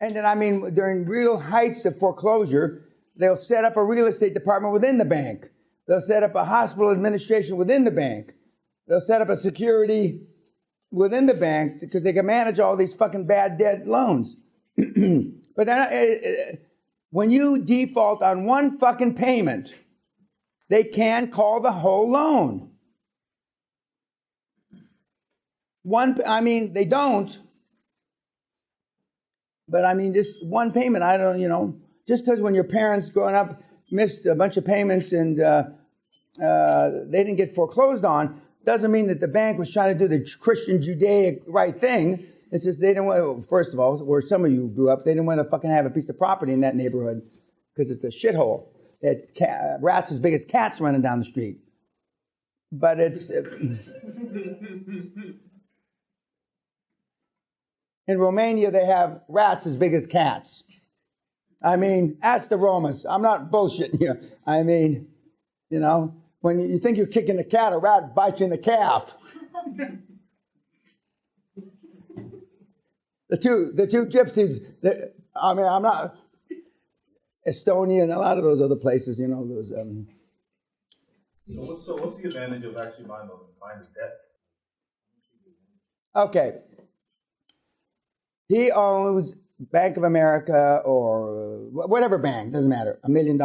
And then, I mean, during real heights of foreclosure, they'll set up a real estate department within the bank. They'll set up a hospital administration within the bank. They'll set up a security within the bank because they can manage all these fucking bad debt loans. But then, when you default on one fucking payment, they can call the whole loan. They don't. But I mean, just one payment, just because when your parents growing up missed a bunch of payments and they didn't get foreclosed on, doesn't mean that the bank was trying to do the Christian Judaic right thing. It's just they didn't want, first of all, where some of you grew up, they didn't want to fucking have a piece of property in that neighborhood because it's a shithole. They had rats as big as cats running down the street. But it's... In Romania, they have rats as big as cats. I mean, ask the Romans. I'm not bullshitting you. I mean, when you think you're kicking the cat, a rat bites you in the calf. The two gypsies, I'm not... Estonia and a lot of those other places, those... So what's the advantage of actually buying the debt? Okay. He owns Bank of America or whatever bank, doesn't matter, $1 million.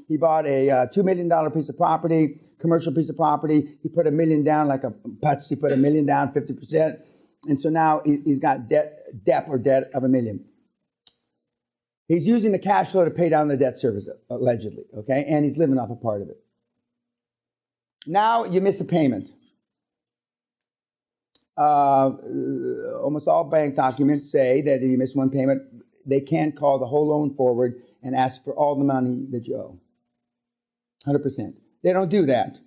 He bought a $2 million piece of property, commercial piece of property. He put $1 million down like a putz. He put $1 million down, 50%. And so now he's got debt of $1 million. He's using the cash flow to pay down the debt service, allegedly, okay? And he's living off a part of it. Now you miss a payment. Almost all bank documents say that if you miss one payment, they can't call the whole loan forward and ask for all the money that you owe. 100%. They don't do that.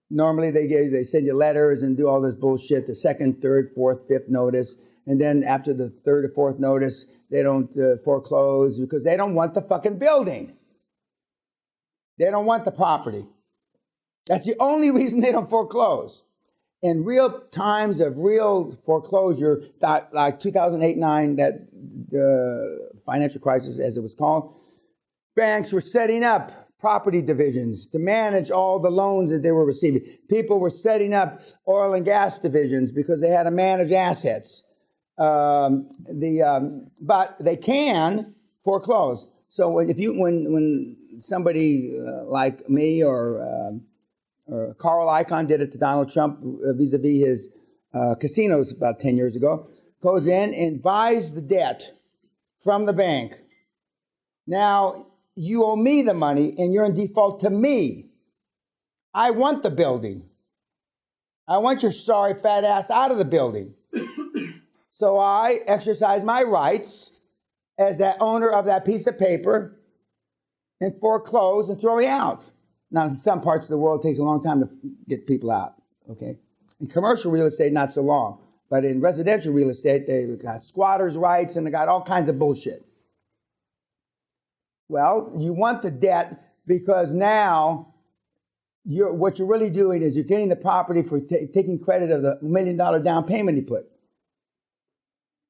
Normally they send you letters and do all this bullshit, the second, third, fourth, fifth notice. And then after the third or fourth notice, they don't foreclose because they don't want the fucking building. They don't want the property. That's the only reason they don't foreclose. In real times of real foreclosure, like 2008-9, that the financial crisis, as it was called, banks were setting up property divisions to manage all the loans that they were receiving. People were setting up oil and gas divisions because they had to manage assets. But they can foreclose. So when somebody like me or Carl Icahn did it to Donald Trump vis-a-vis his casinos about 10 years ago, goes in and buys the debt from the bank. Now, you owe me the money and you're in default to me. I want the building. I want your sorry fat ass out of the building. So I exercise my rights as that owner of that piece of paper and foreclose and throw you out. Now, in some parts of the world, it takes a long time to get people out, okay? In commercial real estate, not so long. But in residential real estate, they've got squatters' rights and they got all kinds of bullshit. Well, you want the debt because now what you're really doing is you're getting the property for taking credit of the $1 million down payment he put.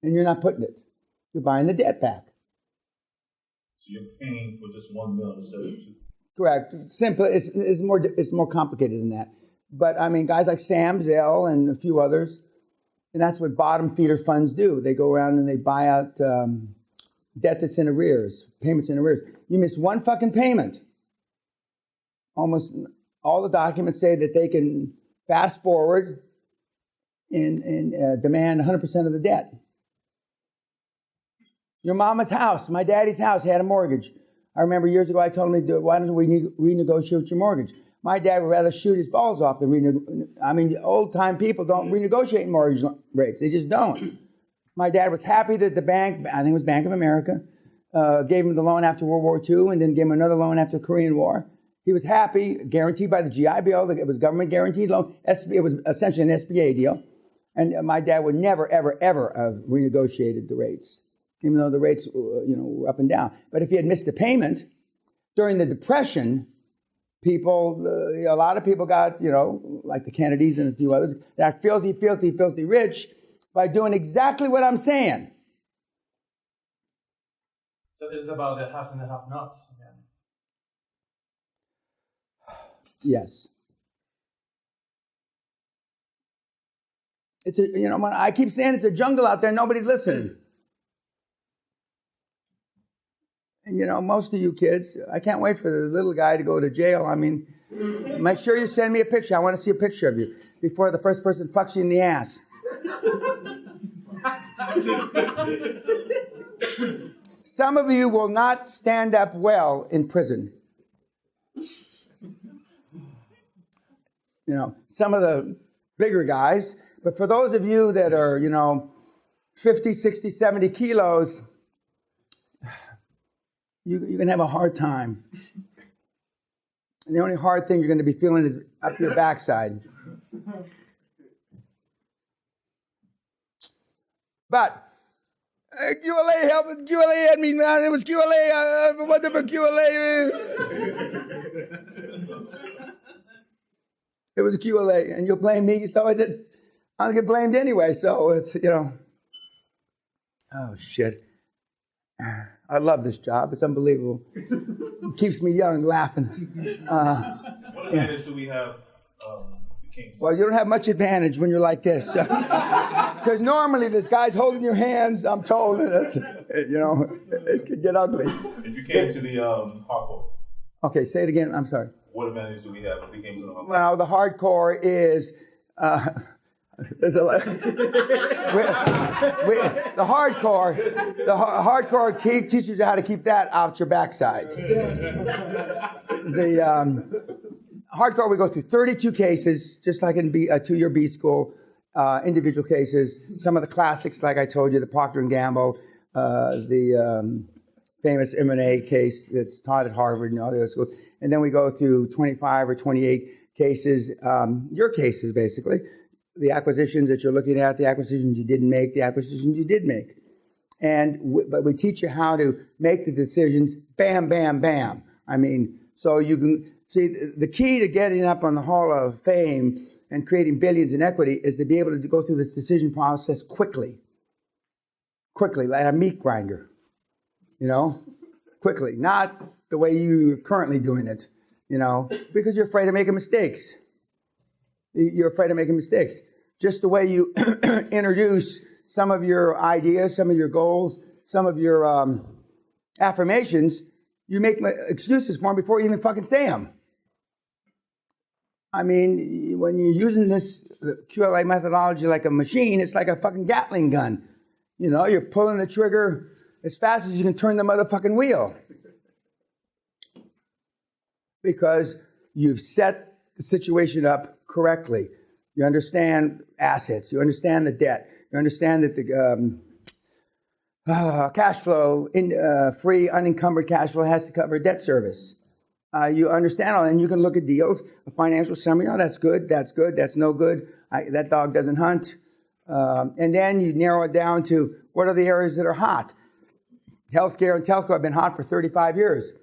And you're not putting it. You're buying the debt back. So you're paying for just $1 million instead of $2 million. Correct. Simple. It's more complicated than that. But I mean, guys like Sam Zell and a few others, and that's what bottom feeder funds do. They go around and they buy out debt that's in arrears, payments in arrears. You miss one fucking payment. Almost all the documents say that they can fast forward and demand 100% of the debt. Your mama's house, my daddy's house, he had a mortgage. I remember years ago I told him, why don't we renegotiate your mortgage? My dad would rather shoot his balls off than old-time people don't renegotiate mortgage rates. They just don't. My dad was happy that the bank, I think it was Bank of America, gave him the loan after World War II and then gave him another loan after the Korean War. He was happy, guaranteed by the GI Bill. It was government-guaranteed loan. It was essentially an SBA deal. And my dad would never, ever, ever have renegotiated the rates, even though the rates, were up and down. But if he had missed the payment during the Depression, a lot of people got, like the Kennedys and a few others, got filthy, filthy, filthy rich by doing exactly what I'm saying. So this is about the haves and the have-nots again. Yes. It's I keep saying it's a jungle out there. Nobody's listening. And most of you kids, I can't wait for the little guy to go to jail. I mean, make sure you send me a picture. I want to see a picture of you before the first person fucks you in the ass. Some of you will not stand up well in prison. Some of the bigger guys. But for those of you that are, 50, 60, 70 kilos, you're going to have a hard time. And the only hard thing you're going to be feeling is up your backside. But QLA helped. QLA had me, man. It was QLA. If it wasn't for QLA, it was QLA. And you'll blame me. So I did. I'm going to get blamed anyway. So it's, oh, shit. I love this job. It's unbelievable. It keeps me young, laughing. What advantage do we have? Well, you don't have much advantage when you're like this. Because normally this guy's holding your hands, I'm told, and it's, it could get ugly. If you came to the hardcore. Okay, say it again. I'm sorry. What advantage do we have if we came to the hardcore? Well, the hardcore is... the hardcore teaches you how to keep that out your backside. The hardcore, we go through 32 cases, just like in a 2-year B school, individual cases. Some of the classics, like I told you, the Procter & Gamble, the famous M&A case that's taught at Harvard and all the other schools. And then we go through 25 or 28 cases, your cases, basically. The acquisitions that you're looking at, the acquisitions you didn't make, the acquisitions you did make. But we teach you how to make the decisions, bam, bam, bam. I mean, so you can see the key to getting up on the Hall of Fame and creating billions in equity is to be able to go through this decision process quickly, like a meat grinder, quickly, not the way you're currently doing it, because you're afraid of making mistakes. You're afraid of making mistakes. Just the way you introduce some of your ideas, some of your goals, some of your affirmations, you make excuses for them before you even fucking say them. I mean, when you're using this QLA methodology like a machine, it's like a fucking Gatling gun. You're pulling the trigger as fast as you can turn the motherfucking wheel. Because you've set the situation up correctly. You understand assets. You understand the debt. You understand that the cash flow, free, unencumbered cash flow has to cover debt service. You understand all, and you can look at deals, a financial summary. Oh, that's good. That's no good. That dog doesn't hunt. And then you narrow it down to what are the areas that are hot. Healthcare and telco have been hot for 35 years.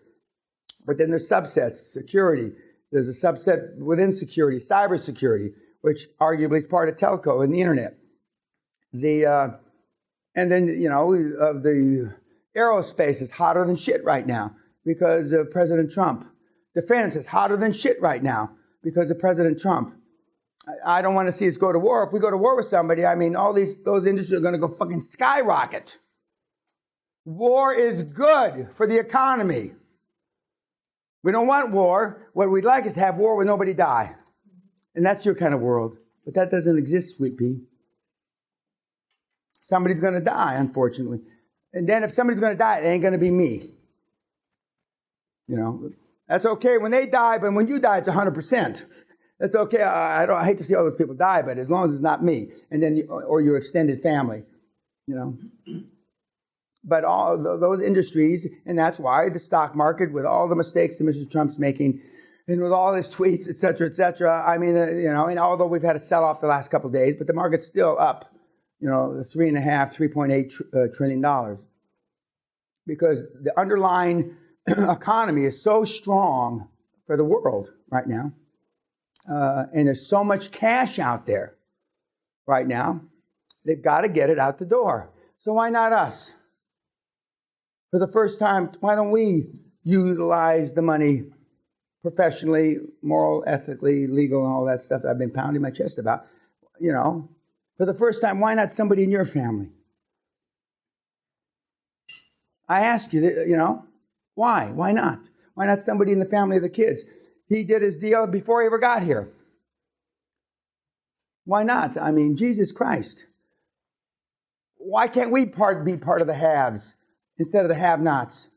But then there's subsets, security. There's a subset within security, cybersecurity, which arguably is part of telco and the internet. And then, the aerospace is hotter than shit right now because of President Trump. Defense is hotter than shit right now because of President Trump. I don't want to see us go to war. If we go to war with somebody, I mean, those industries are going to go fucking skyrocket. War is good for the economy. We don't want war. What we'd like is to have war where nobody die. And that's your kind of world. But that doesn't exist, sweet pea. Somebody's going to die, unfortunately. And then if somebody's going to die, it ain't going to be me. That's okay when they die, but when you die, it's 100%. That's okay. I hate to see all those people die, but as long as it's not me, and then or your extended family, But all those industries, and that's why the stock market, with all the mistakes that Mr. Trump's making, and with all his tweets, et cetera, I mean, and although we've had a sell-off the last couple of days, but the market's still up, $3.8 trillion. Because the underlying economy is so strong for the world right now, and there's so much cash out there right now, they've got to get it out the door. So why not us? For the first time, why don't we utilize the money professionally, moral, ethically, legal, and all that stuff that I've been pounding my chest about? You know, for the first time, why not somebody in your family? I ask you, you know, why? Why not? Why not somebody in the family of the kids? He did his deal before he ever got here. Why not? I mean, Jesus Christ. Why can't we be part of the haves instead of the have-nots?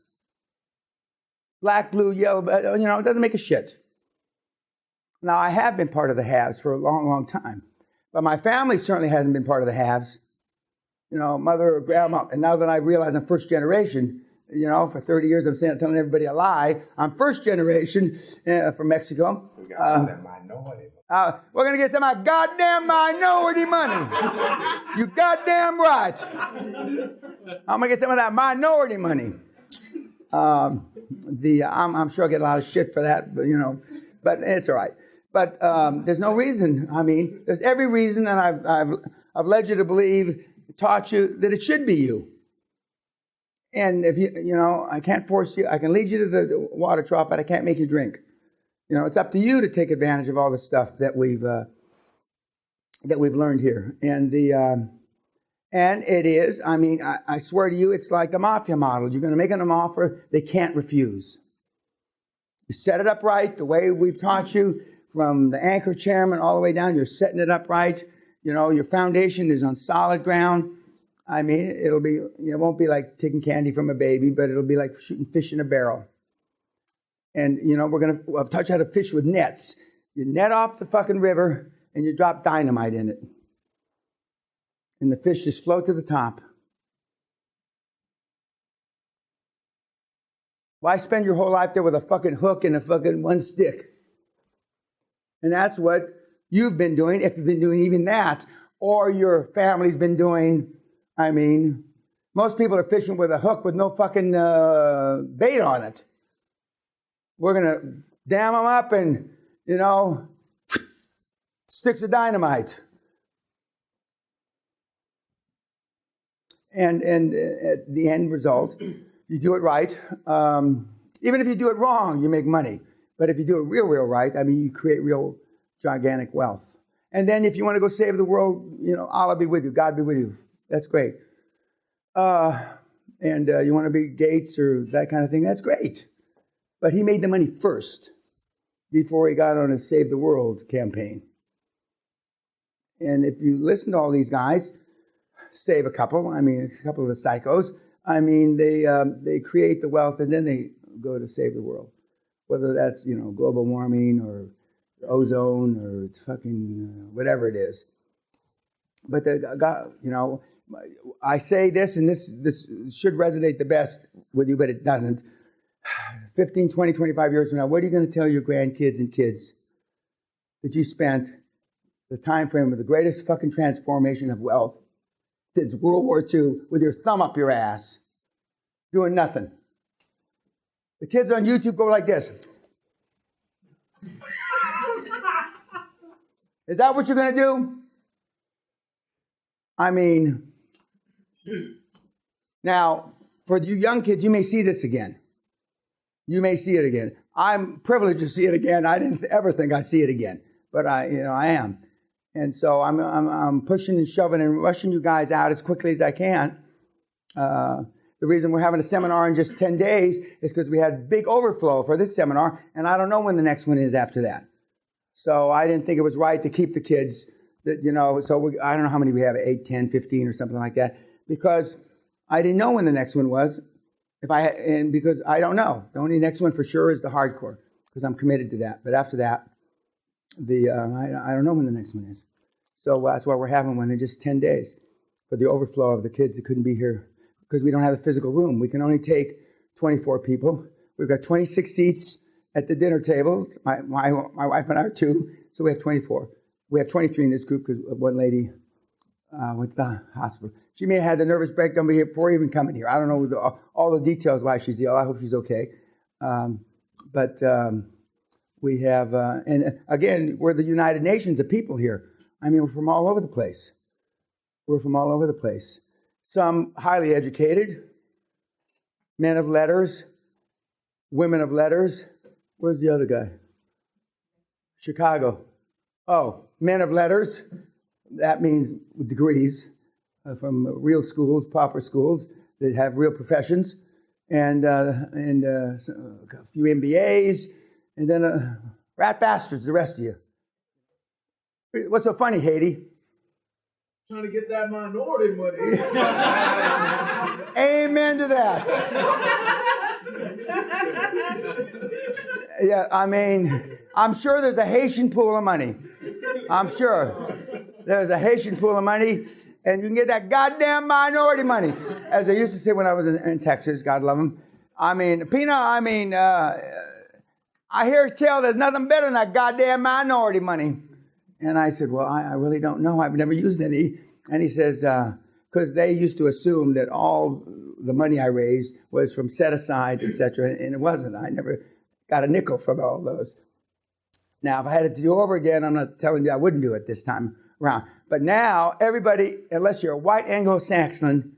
Black, blue, yellow, you know, it doesn't make a shit. Now, I have been part of the haves for a long, long time. But my family certainly hasn't been part of the haves. You know, mother or grandma. And now that I realize I'm first generation, you know, for 30 years I'm telling everybody a lie. I'm first generation from Mexico. We got some of that minority. We're going to get some of that goddamn minority money. You goddamn right. I'm going to get some of that minority money. I'm sure I'll get a lot of shit for that, but, you know, but it's all right. But there's no reason. I mean, there's every reason that I've led you to believe, taught you that it should be you. And if you know, I can't force you. I can lead you to the water trough, but I can't make you drink. You know, it's up to you to take advantage of all the stuff that we've learned here. And it is. I mean, I swear to you, it's like the mafia model. You're going to make them an offer they can't refuse. You set it up right the way we've taught you, from the anchor chairman all the way down. You're setting it up right. You know, your foundation is on solid ground. I mean, it won't be like taking candy from a baby, but it'll be like shooting fish in a barrel. And, you know, I've taught you how to fish with nets. You net off the fucking river and you drop dynamite in it. And the fish just float to the top. Why spend your whole life there with a fucking hook and a fucking one stick? And that's what you've been doing, if you've been doing even that, or your family's been doing. I mean, most people are fishing with a hook with no fucking bait on it. We're going to dam them up and, you know, sticks of dynamite. And at the end result, you do it right. Even if you do it wrong, you make money. But if you do it real right, I mean, you create real gigantic wealth. And then if you want to go save the world, you know, Allah be with you, God be with you. That's great. And you want to be Gates or that kind of thing, that's great. But he made the money first before he got on a Save the World campaign. And if you listen to all these guys, save a couple of the psychos, I mean, they create the wealth and then they go to save the world. Whether that's, you know, global warming or ozone or fucking whatever it is. But you know, I say this, and this should resonate the best with you, but it doesn't. 15, 20, 25 years from now, what are you going to tell your grandkids and kids? That you spent the time frame of the greatest fucking transformation of wealth since World War II with your thumb up your ass, doing nothing. The kids on YouTube go like this. Is that what you're going to do? I mean, now, for you young kids, you may see this again. You may see it again. I'm privileged to see it again. I didn't ever think I'd see it again, but I am. And so I'm pushing and shoving and rushing you guys out as quickly as I can. The reason we're having a seminar in just 10 days is because we had big overflow for this seminar, and I don't know when the next one is after that. So I didn't think it was right to keep the kids, that, you know, so I don't know how many we have, 8, 10, 15 or something like that, because I didn't know when the next one was. Because I don't know. The only next one for sure is the hardcore, because I'm committed to that. But after that, I don't know when the next one is. So that's why we're having one in just 10 days for the overflow of the kids that couldn't be here because we don't have a physical room. We can only take 24 people. We've got 26 seats at the dinner table. My wife and I are 2, so we have 24. We have 23 in this group because one lady went to the hospital. She may have had the nervous breakdown before even coming here. I don't know all the details why she's ill. I hope she's okay. But we have, and again, we're the United Nations of people here. I mean, we're from all over the place. We're from all over the place. Some highly educated, men of letters, women of letters. Where's the other guy? Chicago. Oh, men of letters. That means degrees from real schools, proper schools that have real professions, and a few MBAs, and then rat bastards, the rest of you. What's so funny, Haiti? Trying to get that minority money. Amen to that. Yeah, I mean, I'm sure there's a Haitian pool of money. I'm sure there's a Haitian pool of money, and you can get that goddamn minority money, as I used to say when I was in Texas. God love them. I mean, Peña. I hear tell there's nothing better than that goddamn minority money. And I said, well, I really don't know. I've never used any. And he says, because they used to assume that all the money I raised was from set-asides, etc., and it wasn't. I never got a nickel from all those. Now, if I had it to do over again, I'm not telling you I wouldn't do it this time around. But now, everybody, unless you're a white Anglo-Saxon,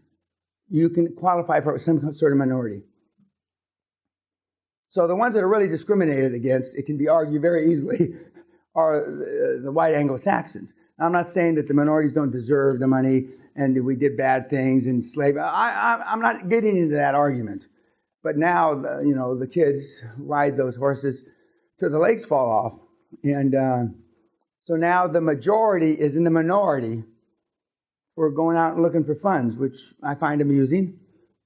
you can qualify for some sort of minority. So the ones that are really discriminated against, it can be argued very easily, are the white Anglo-Saxons. I'm not saying that the minorities don't deserve the money and that we did bad things and slavery. I'm not getting into that argument. But now, the kids ride those horses till the legs fall off. And so now the majority is in the minority for going out and looking for funds, which I find amusing.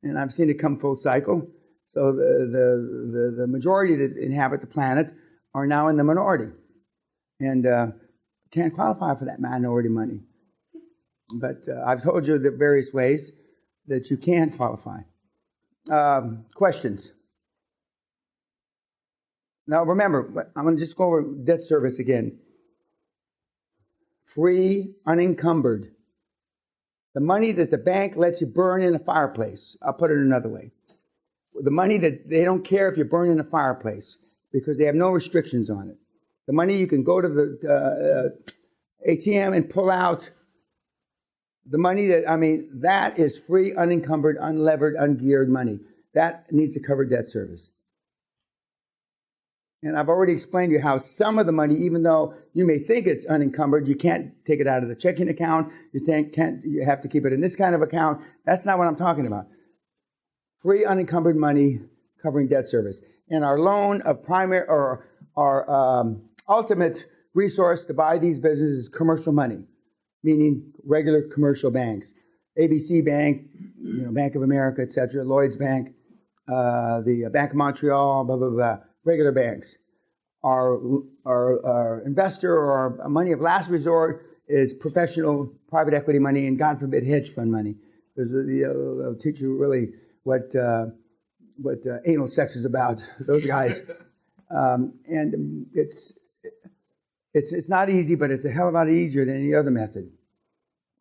And I've seen it come full cycle. So the majority that inhabit the planet are now in the minority. And can't qualify for that minority money. But I've told you the various ways that you can qualify. Questions? Now remember, I'm going to just go over debt service again. Free, unencumbered. The money that the bank lets you burn in a fireplace. I'll put it another way. The money that they don't care if you burn in a fireplace because they have no restrictions on it. The money you can go to the ATM and pull out. The money that is free, unencumbered, unlevered, ungeared money. That needs to cover debt service. And I've already explained to you how some of the money, even though you may think it's unencumbered, you can't take it out of the checking account. You have to keep it in this kind of account. That's not what I'm talking about. Free, unencumbered money covering debt service. And our loan of primary or our ultimate resource to buy these businesses is commercial money, meaning regular commercial banks. ABC Bank, Bank of America, etc., Lloyd's Bank, the Bank of Montreal, blah, blah, blah, regular banks. Our investor or our money of last resort is professional private equity money and, God forbid, hedge fund money. Because they'll teach you really what anal sex is about, those guys. And it's not easy, but it's a hell of a lot easier than any other method.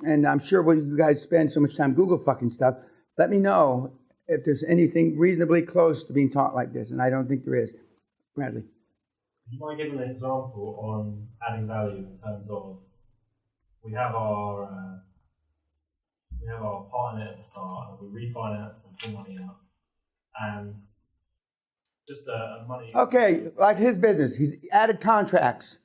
And I'm sure when you guys spend so much time Google fucking stuff, let me know if there's anything reasonably close to being taught like this, and I don't think there is. Bradley. You might give an example on adding value in terms of we have our partner at the start, and we refinance and pull money out, and just a money. Okay, like his business, he's added contracts.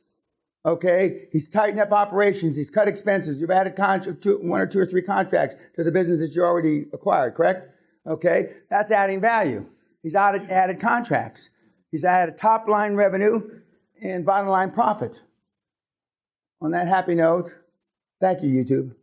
Okay, he's tightened up operations. He's cut expenses. You've added one or two or three contracts to the business that you already acquired, correct? Okay, that's adding value. He's added contracts. He's added top line revenue and bottom line profit. On that happy note, thank you, YouTube.